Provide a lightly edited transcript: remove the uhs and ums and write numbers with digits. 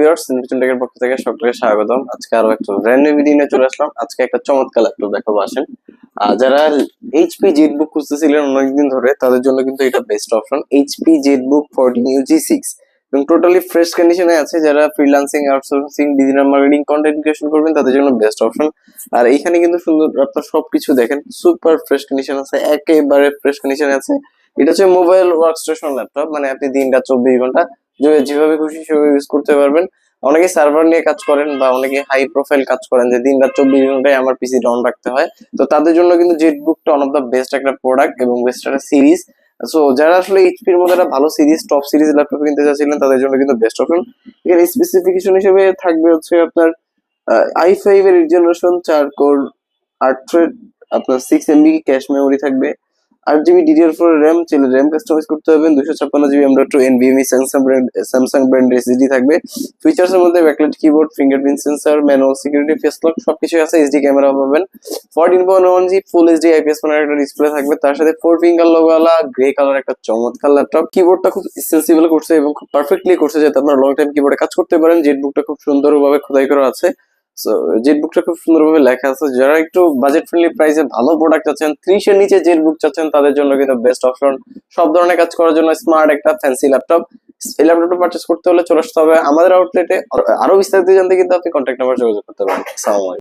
Viewers, Newton টেকের পক্ষ থেকে সকলকে স্বাগতম। আজকে আরো একটা ব্র্যান্ড নিউ ভিডিও নিয়ে চলে আসলাম। আজকে একটা চমৎকার ল্যাপটপ দেখাবো, আসেন। যারা এইচপি জেটবুক খুঁজতেছিলেন অনেকদিন ধরে, তাদের জন্য কিন্তু এটা best option. HP Jetbook 14 UG6 এবং টোটালি ফ্রেশ কন্ডিশনে আছে। যারা freelancing, outsourcing, digital marketing, content creation করবেন, তাদের জন্য বেস্ট অপশন। আর এইখানে কিন্তু সুন্দর আপনার সবকিছু দেখেন, সুপার ফ্রেশ কন্ডিশন আছে, একেবারে ফ্রেশ কন্ডিশনে আছে। এটা হচ্ছে মোবাইল ওয়ার্কস্টেশন ল্যাপটপ, মানে আপনি দিনটা 24 ঘন্টা যেভাবে খুশি সেভাবে ইউজ করতে পারবেন। অনেকে সার্ভার নিয়ে কাজ করেন বা অনেকে হাই প্রোফাইল কাজ করেন, যে দিন রাত 24 ঘন্টায় আমার পিসি অন রাখতে হয়। তো তাদের জন্য কিন্তু জেটবুকটা ওয়ান অফ দ্য বেস্ট একটা প্রোডাক্ট এবং বেস্ট একটা সিরিজ। সো যারা আসলে এইচপির মধ্যে একটা ভালো সিরিজ, টপ সিরিজ ল্যাপটপ কিনতে চাচ্ছিলেন, তাদের জন্য কিন্তু বেস্ট অপশন। এর স্পেসিফিকেশন হিসেবে থাকবে হচ্ছে আপনার i5 এর জেনারেশন 4 কোর 8 থ্রেড, আপনার 6 MB ক্যাশ মেমোরি থাকবে, 8 GB DDR4 র্যাম, চাইলে র্যাম কাস্টমাইজ করতে হবে। 256 GB M.2 NVMe Samsung brand SSD থাকবে। ফিচার্স এর মধ্যে backlight keyboard, fingerprint sensor, manual security, face lock সবকিছু আছে। এইচডি ক্যামেরা পাবেন। 14.1G full HD IPS panel একটা ডিসপ্লে থাকবে। তার সাথে 4 ফিঙ্গার লোগোওয়ালা গ্রে কালার একটা চমৎকার ল্যাপটপ। কিবোর্ডটা খুব সেন্সিবল করছে এবং খুব পারফেক্টলি করছে, যাতে আপনারা লং টাইম কিবোর্ডে কাজ করতে পারেন। জেটবুকটা খুব সুন্দরভাবে খোদাই করা আছে। সো জেটবুকটা খুব সুন্দরভাবে লেখা আছে। যারা একটু বাজেট ফ্রেন্ডলি প্রাইসে ভালো প্রোডাক্ট চাচ্ছেন, 30 এর নিচে জেটবুক চাচ্ছেন, তাদের জন্য কিন্তু বেস্ট অপশন। সব ধরনের কাজ করার জন্য স্মার্ট একটা ফ্যান্সি ল্যাপটপ। এই ল্যাপটপটা পারচেস করতে হলে চলে আসতে হবে আমাদের আউটলেটে। আরো বিস্তারিত জানতে কিন্তু আপনি কন্ট্যাক্ট নাম্বার যোগাযোগ করতে পারেন। আসসালামু আলাইকুম।